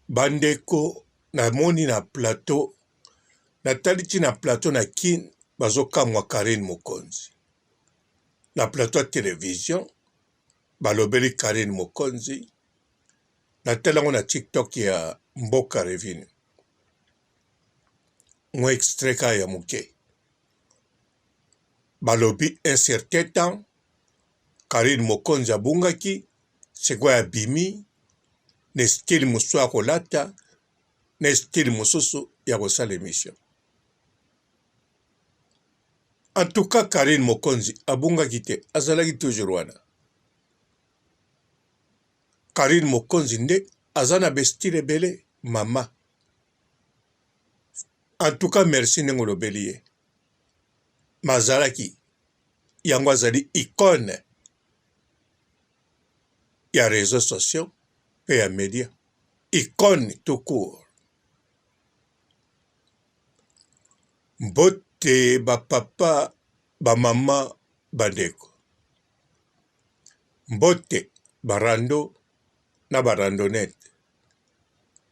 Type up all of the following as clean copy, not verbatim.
bandeko namoni na plateau nataliti na plateau na kin bazokamwa Karine Mokonzi na plateau ya télévision balobeli Karine Mokonzi natalango na TikTok ya Mboka Revine mwa extrait ka ya muke balobi un certain temps Karine Mokonzi abungaki sekwa ya bimi ne style mosusu ya kolata ne style mosusu ya kosala émission. En tout cas, Karine Mokonzi abungaki te azalaki toujours wana. Karine Mokonzi nde azana bestyle ebele mama. En tout cas, merci ndenge olobeli ye. Mazalaki yango azali icône ya réseaux sociaux pe ya média. Icône tout court. Mbote ba papa ba mama bandeko. Mbote barando na barandonete.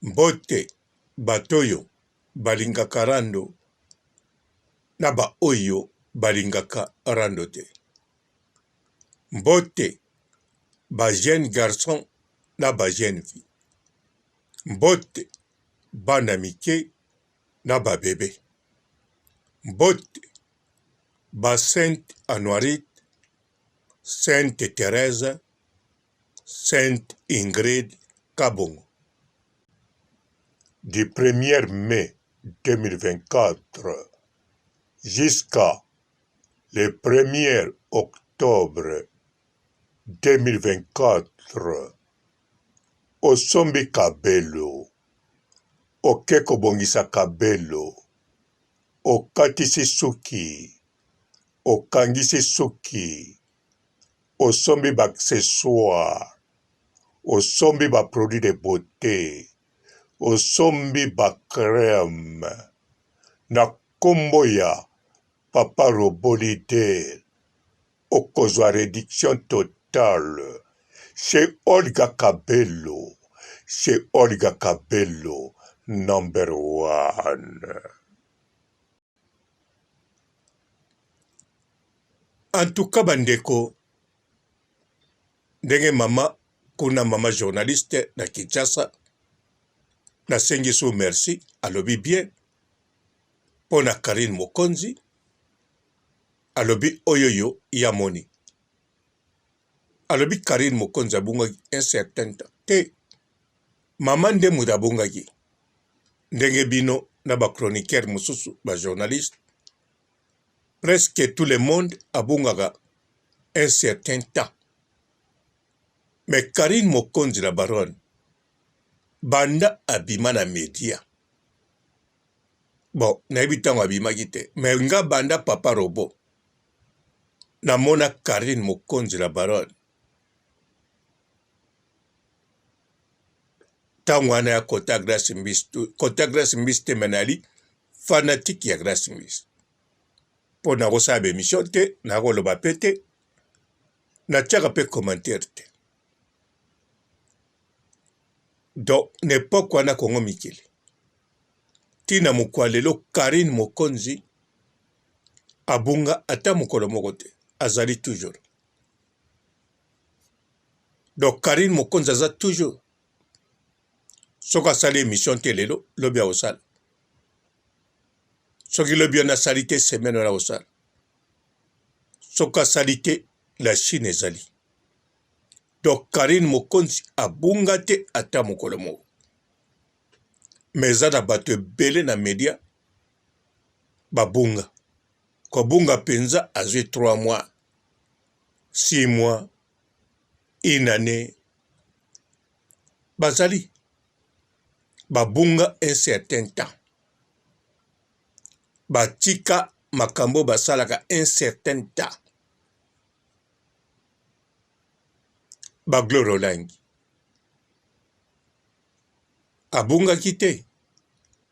Mbote batoyo balingaka rando na ba oyo balingaka rando te. Mbote ba jeune garçon na ba jeune fille. Mbote bana mike na ba bébé. Mbote ba Sainte Anuarite, Sainte Thérèse, Sainte Ingrid Kabongo. Du 1er mai 2024 jusqu'à le 1er octobre 2024, osombi kabelo, okeko bongisa kabelo, okatisi suki, okangisi suki, osombi ba accessoire, osombi ba produit de beauté, osombi ba crème, na kombo ya Papa Robolide, okozwa réduction totale chez Olga Kabelo, chez Olga Kabelo, number 1. En tout cas, bandeko, ndenge mama, kuna mama journaliste na Kinshasa, na sengi sou merci, alobi bien, pona Karine Mokonzi, alobi oyoyo yamoni. Alobi Karine Mokonzi abungaki un certain temps. Te, mama nde muda abungaki. Ndenge bino na ba chroniqueur mususu, ba journaliste, presque tout le monde abungaka un certain temps. Mais Karine Mokonzi la baronne, banda abima na media. Bon, nayebi tango abimaki te, mais nga banda Papa Robo, namona Karine Mokonzi la baronne. Tango wana ya kota Grace Mbisi, kota Grace Mbisi te menali, fanatique ya Grace Mbisi. Po na kosaba émission te, na koloba pe te, na tiaka pe commentaire te. Donc, n'époque wana Kongo Mikili. Tina mukwalelo Karine Mokonzi, abunga ata mukolo moko te, azali toujours. Donc, Karine Mokonzi aza toujours. Soka sali émission te lelo, lobi ya osala. Soki lobi na salite semaine na osala. Soka salite la Chine ezali. Donc Karine Mokonzi abunga te ata mokolo moko. Meza na bato ebele na media babunga. Ko bunga penza azwi 3 mois, 6 mois, 1 année. Bazali. Babunga un certain temps. Batika makambo basalaka un certain temps. Bagloro langi. Abunga kite.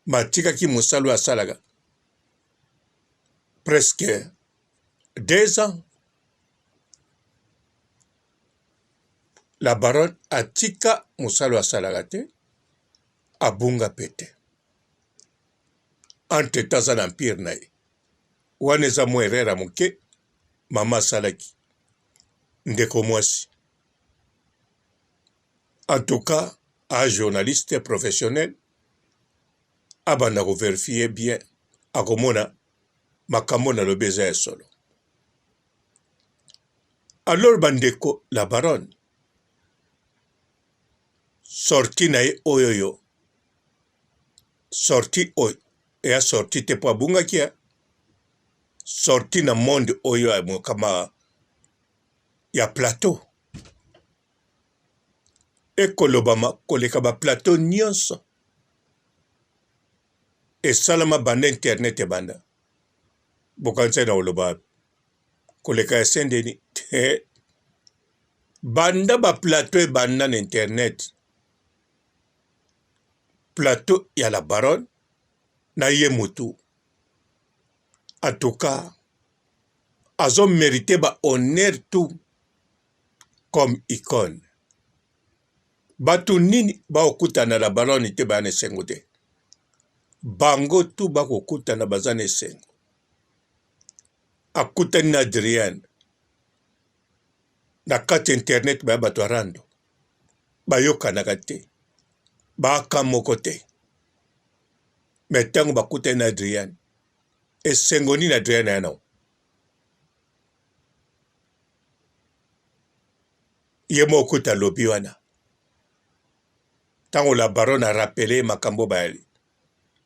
Matika ki musalo asalaka. Presque 2 ans. La baronne atika musalo asalaka te. abunga pete. Entre temps en empire na ye. Wana eza mwa erreur moke mama asalaki. Ndeko mwasi. En tout cas, un journaliste professionnel abanda ko vérifier bien akomona makambo na lobi eza ya solo. Alors bandeko la baronne sorti na ye oyoyo sorti oyo eya sorti te po abungaki ya sorti na monde oyo ya kama ya plateau ekolobama koleka ba plateau nyonso esalama banda internet ebanda bokanisa na oloba koleka ya sendeni te banda ba plateau ebanda na internet plateau ya la baronne na ye mutu en tout cas azo mérité ba honneur tout comme icône batu nini ba okutana la baronne te ba ne sengo te bango tu ba kokutana bazane sengo akutani na Adrienne na kati internet ba bato arando ba yokanaka te ba kamoko te metango bakutani na Adrienne esengo nini Adrienne yana ye mo okuta lobi wana tango la baronne a rappelé makambo bayali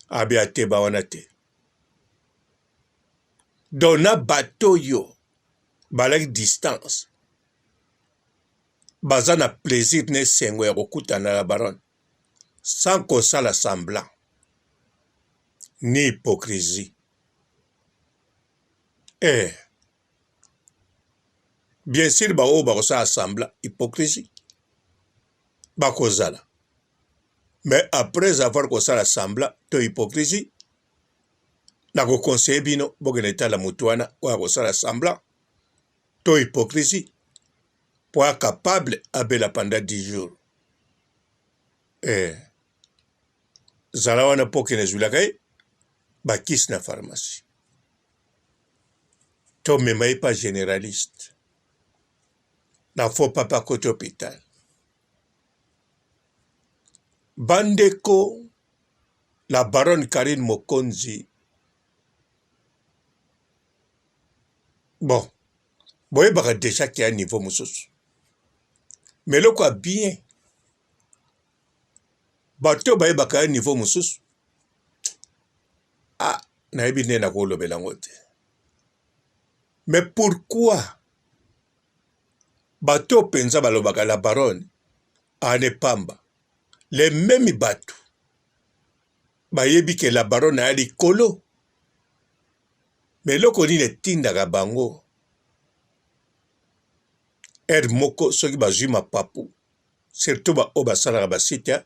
abi ateba wana te dona bato yo balaki distance baza na plaisir ne sengo ya kokutana la baronne sans kosala semblant ni hypocrisie bien sûr bao bakosala semblant hypocrisie bakozala mais après avoir kosala semblant to hypocrisie nako conseiller bino bokende tala mutu wana oyo akosala semblant to hypocrisie po capable abela pendant 10 jours zala wana po kene zulaka ye bakisi na pharmacie to mema ye pas généraliste na fo papa kote hôpital bandeko la baronne Karine Mokonzi bon boyebaka déjà ki a niveau mosusu mais loko a bien bato bayebaka a niveau mosusu nayebi nde nakolobela yango te mais pourquoi bato penza balobaka la baronne ane pamba les mêmes bato bayebi ke la baronne aya likolo mais loko nini etindaka bango moko soki bazwi mapapu surtout baoyo basalaka basite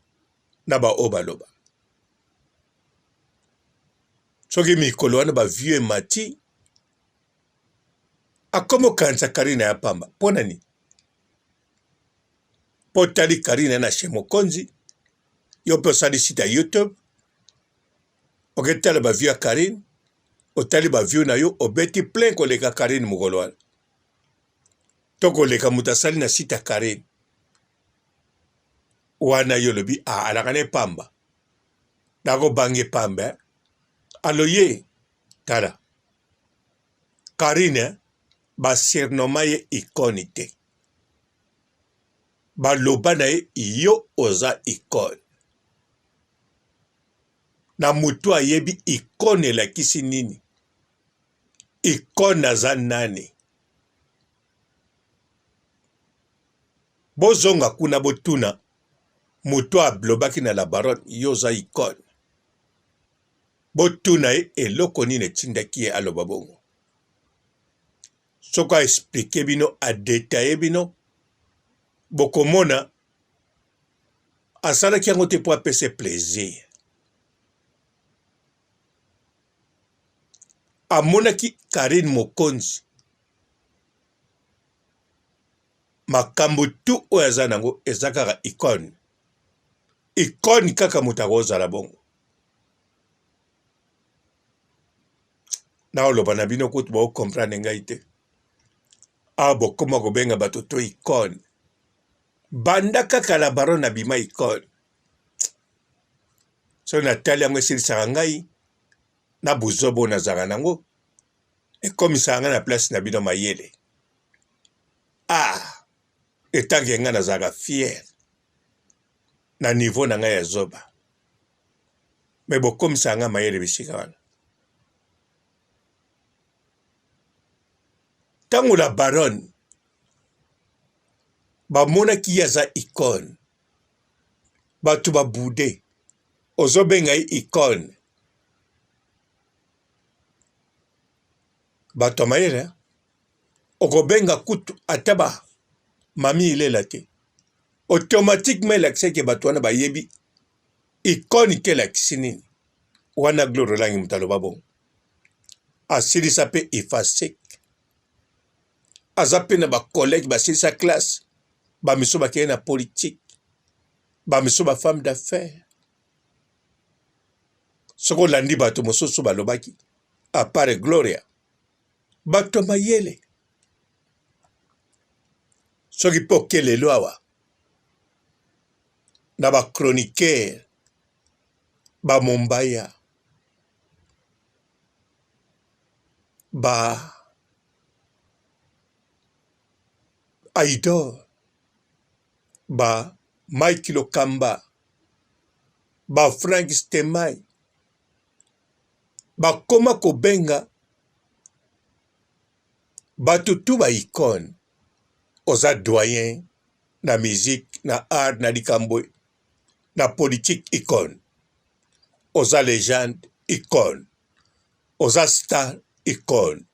na baoyo baloba soki mikolo wana bavieux emati akoma okanisa Karine ya pamba mpo nani mpo otali Karine na chez Mokonzi yo mpe osali site ya YouTube oketala bavieux ya Karine otali bavieux na yo obeti plein koleka Karine mokolo wana to koleka moto asali na site ya Karine wana yo lobi alaka ne pamba nakobange pamba aloye tala Karine basurnoma ye ikoni te baloba na ye yo oza ikone na mutu ayebi ikone elakisi nini ikone aza nani bozonga kuna botuna mutu ablobaki na la baronne yo oza ikone botuna ye eloko nini etindaki ye aloba bongo soko aexplike bino adetaye bino bokomona asalaki yango te po apesa plaisir amonaki Karine Mokonzi makambo tu oyo aza nango eza kaka ikone Icône kaka mutaroza la bongo. Na oloba na bino kutu ba comprendre ngai te. Abo koma kobenga bato to icône. Banda kaka la baron na bima icône. So na tali yango esilisaka ngai na buzobo nazaka nango ekomisaka ngai na place na bino mayele. Etangi nga nazaka fier na niveau na ngai ya zoba. Me bokomisaka nga mayele bisika wana. Tango la baron bamonaki aza icône, bato babude ozobenga ye icône. Bato mayele okobenga kutu ataba mami ilela te. Automatiquement lakise ke bato wana bayebi icône ke lakisi nini. Wana Gloire langi mutaloba bongo. Asilisa pe efasek. Aza pe na ba collègue basilisa classe. Bamiso bakeye na politique. Bamiso ba femme d'affaires. Soko landi bato mosusu balobaki. A part Gloria. Bato mayele. Soki poke lelo awa. Na ba chroniqueur. Ba Mombaya. Ba Aidor. Ba Mike Lokamba. Ba Frank Stemai. Ba koma kobenga. Bato tu ba icône. Oza doyen. Na musique, na art, na likambo. Na politique icône. Oza légende icône. Oza star icône.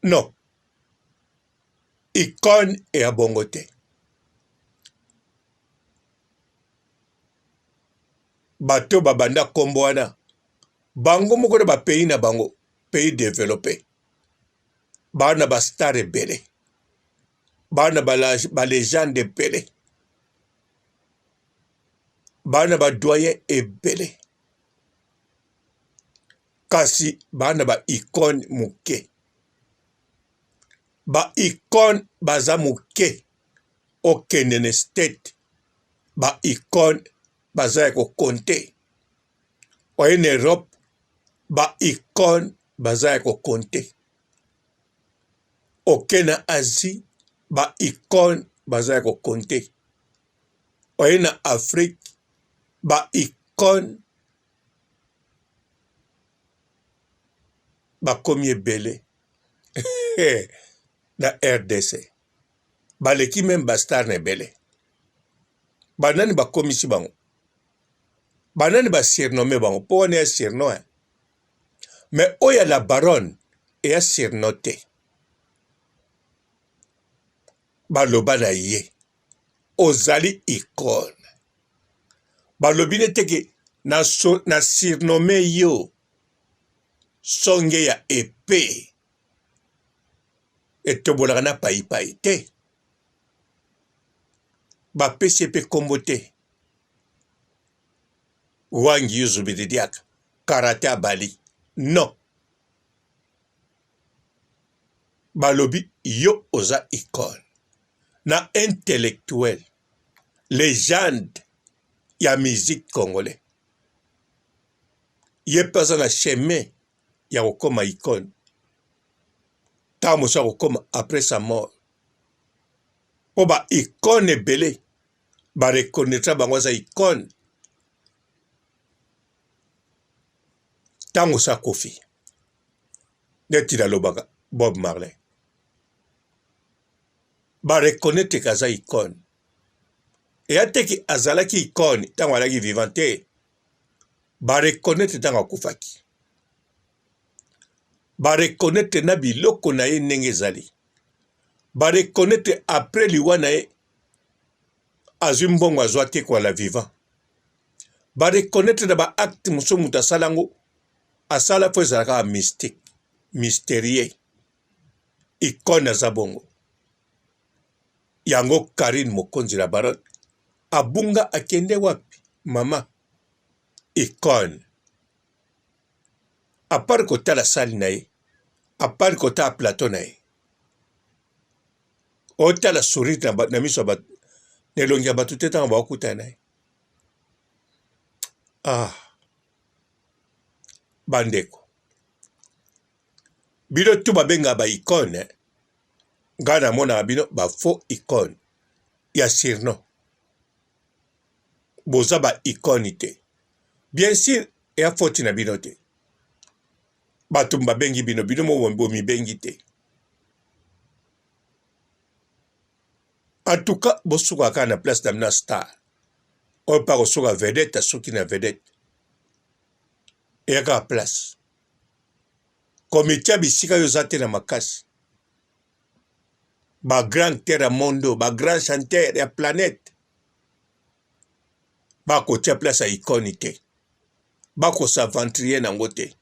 Non. Icône et abongote. Bato babanda kombo wana. Bango moko na ba pays na bango. Pays développé. Bana ba star ebele. Bana ba légende ebele. Bana ba doyen ebele. Kasi bana ba icône muke. Ba icône baza muke. Okendene state. Ba icône baza ya kokonte. En Europe, ba icône baza ya kokonte. Okena Asie, ba icône baza ya kokonte. En Afrique, ba icône bakomi ebele. Na RDC. Baleki même bastar na ebele. Banani bakomisi bango. Banani ba surnommé bango. Po wana ya surnom. Mais oya la baronne ya surnoté. Baloba na ye. Ozali icône. Balobine teke na surnommé yo. Songe ya épée. Etobolaka na pai te. Bapesi pe kombo te. Wangi yuzubididiaka. Karate abali. Non. Balobi yo oza icône. Na intellectuel. Légende ya musique congolais. Ye pesa na chemin ya kokoma icône. Ta mosa kokoma après sa mort. Po ba icône ebele. Ba reconnaître bango za icône. Tango sa kofi. Neti la lobaka Bob Marley. Ba reconnaître kaza icône. Et ateki azalaki icône tango alaki vivante. Ba reconnaître tango akufaki. Ba reconnaître na biloko na ye ndenge ezali. Ba reconnaître après liwa na ye azwi mbongo azwa te kwa la vivant. Ba reconnaître na ba acte moso mutu asalango asala po ezalaka mystique, mystérieux. Icône aza bongo. Yango Karine Mokonzi la baronne abunga akende wapi? Maman, icône. À part côté la salle naïe, à part côté à plateau naïe. Ota la souris na miso bat nelongia batuteta ngaba okuta naïe. Ah. Bandeko. Bino tu babenga ba icône. Gana mona bino ba faux icône. Ya sirno. Boza ba icône te. Bien sûr, ya foti na bino te. Batumba bengi bino bino mo wembo mi bengi te. En tout cas, bosuka ka na place d'amna star. On pa kosuka vedette soki na vedette. Eka place. Komite bisika yo zate na makasi. Ba grand terre mondo, ba grand chanteur ya planète. Ba kotia place a iconité. Ba ko s'aventurer na ngote.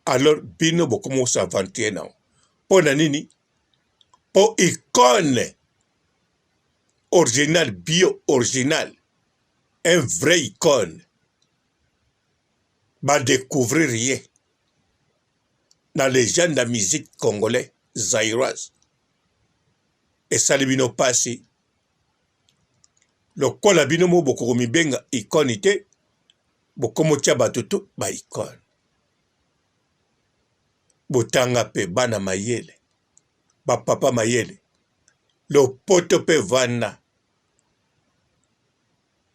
Alors bino bokomo s'aventurer na. Po na nini? Po icône. Original, bio original. Un vrai icône. Va découvrir rien. Dans les gens de la musique congolais, zaïroise. Et ça les bino passi. Le kola bino mo boko mi benga iconité. Boko mo tia batutu ba icône. Botanga pe bana mayele. Ba papa mayele. Le poto pe vana.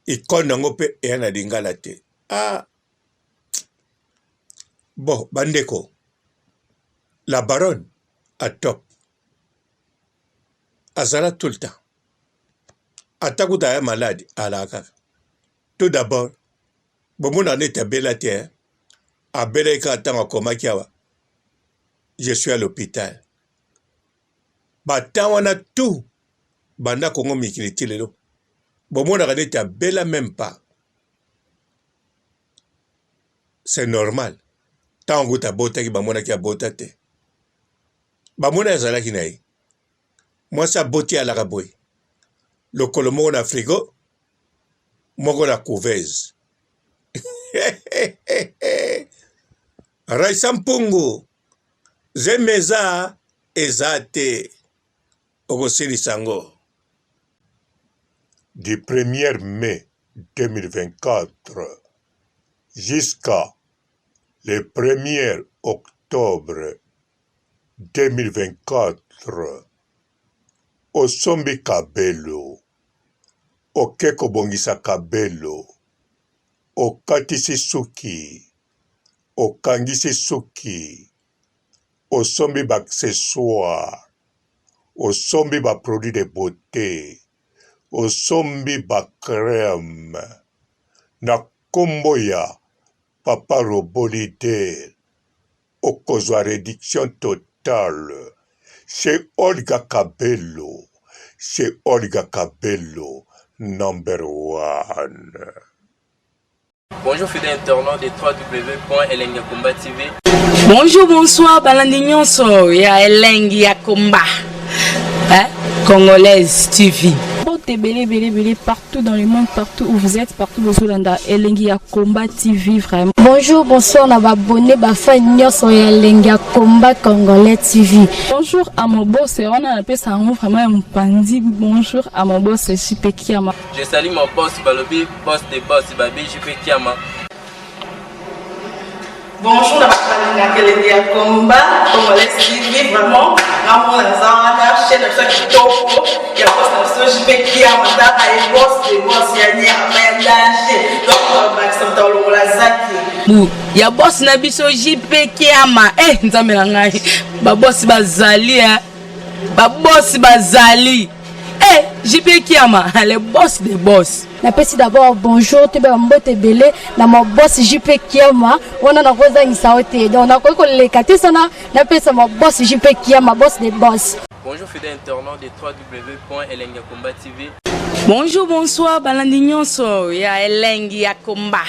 Icône nango pe eyana dingala te. Ah. Bon, bandeko. La baronne à top. Azala tout le temps. Atakuta est malade à la cave. Tout d'abord, bon mon année est belle à terre. À belle ka tanga koma kiawa. Je suis à l'hôpital. Batawana tout. Banda kongo mikiliti lelo. Bon mon année est belle même pas. C'est normal. Tango ta bota ki bamona ki abota te. Bamona yazala ki nae. Moi sa boti à la raboy. Le colomo na frigo. Moko na couveuse. Raisa mpungu. Zemeza ezate. Ogosiri sango. Du 1er mai 2024 jusqu'à le 1er octobre 2024, Osombi Kabelo, Okeko Bongisa Kabelo, Okatisi Suki, Okangisi Suki, Osombi Baccessoire, Osombi ba produit de beauté, Osombi ba crème, na komboya Papa Robolide, Okozwa réduction totale. Chez Olga Kabelo. Chez Olga Kabelo, number 1. Bonjour fidèles internautes de www.elengiakomba TV. Bonjour, bonsoir, balandi nyonso ya Elengi ya Komba. Congolaise TV. Belé partout dans le monde, partout où vous êtes, partout où vous êtes, Elengi ya Komba TV vraiment. Bonjour, bonsoir, on a abonné bafa nyonso ya Elengi ya Komba Congolais TV. Bonjour à mon boss, on a appelé ça vraiment un pandi. Bonjour à mon boss, JP Kiama. Je salue mon boss Balobi, boss de boss Babi, JP Kiama. Bonjour, la Elengi ya Komba Congolais TV vraiment. Ramon Zana, chaîne de chaque topo, il y a boss de JP Kiama, et boss de boss yani a danger. Donc on va s'entendre la zaki. Ya boss na biso JP Kiama nzambe na ngai ba boss bazali ba boss bazali JP Kiama le boss des boss. Napesi d'abord bonjour te ba mbote belé na mo boss JP Kiama wana na koza ngisaote donc na ko lekati sana napesa mo boss JP Kiama boss des boss. Bonjour fidèles internautes de www.elengiakomba TV. Bonjour, bonsoir, balandi nyonso ya Elengi ya Komba.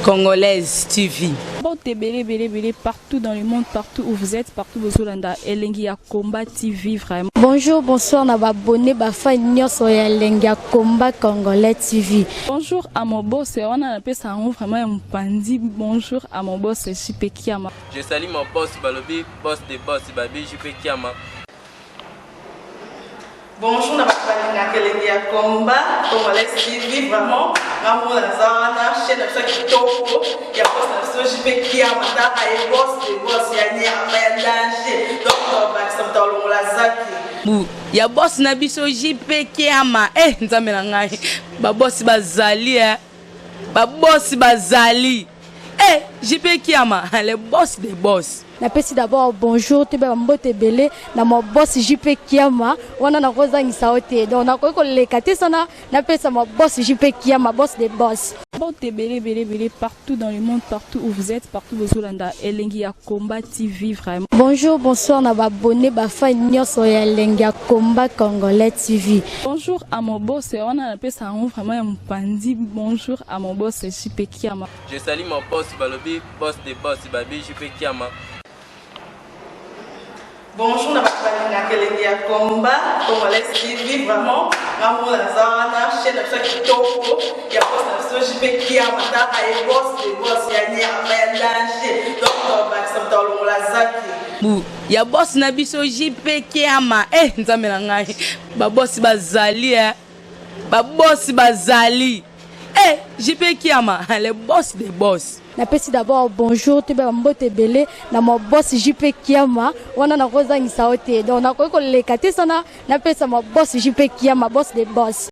Congolaise TV. Bon, belé, partout dans le monde, partout où vous êtes, partout où vous êtes, Elengia Combat TV, vraiment. Bonjour, bonsoir, na abonné, fa nyonso ya Elengia Combat Congolais TV. Bonjour à mon boss, on a appelé ça vraiment un pandi. Bonjour à mon boss, JP Kiama. Je salue mon boss Balobi, boss des boss, Babi JP Kiama. Bonjour, na balinga Elengia Combat Congolais TV, vraiment. Maman la zana, chaîne de chaque kitoko, ya boss na JP Kiama, ta ay boss des boss ya ni afaya danger. Donc ba ça tolo la zaki. Ya boss na biso JP Kiama nzambe na ngai ba boss bazali ba boss bazali JP Kiama le boss des boss. Napesi d'abord bonjour te ba mbote belé na mo boss JP Kiama wana na kozangisa ote donc na ko lekate sana napesa mo boss JP Kiama boss des boss. Bon, belé, partout dans le monde, partout où vous êtes, partout où vous êtes, Elengia Combat TV, vraiment. Bonjour, bonsoir, na abonné, fa nyonso ya Elengia Combat Congolais TV. Bonjour à mon boss, on a appelé ça vraiment un pandi. Bonjour à mon boss, JP Kiama. Je salue mon boss Balobi, boss des boss, Babi JP Kiama. Bonjour, na balinga Elengia Combat Congolais TV, vraiment. Maman la zana, chaîne de chaque kitoko, ya boss na JP Kiama, ta ay boss des boss ya ni afaya danger. Donc ba ça tolo la zaki. Ya boss na biso JP Kiama nzambe na ngai ba boss bazali ba boss bazali JP Kiama le boss des boss. Napesi d'abord bonjour te ba mbote belé na mo boss JP Kiama wana na kozangisa ote donc na ko lekate sana napesa mo boss JP Kiama boss des boss.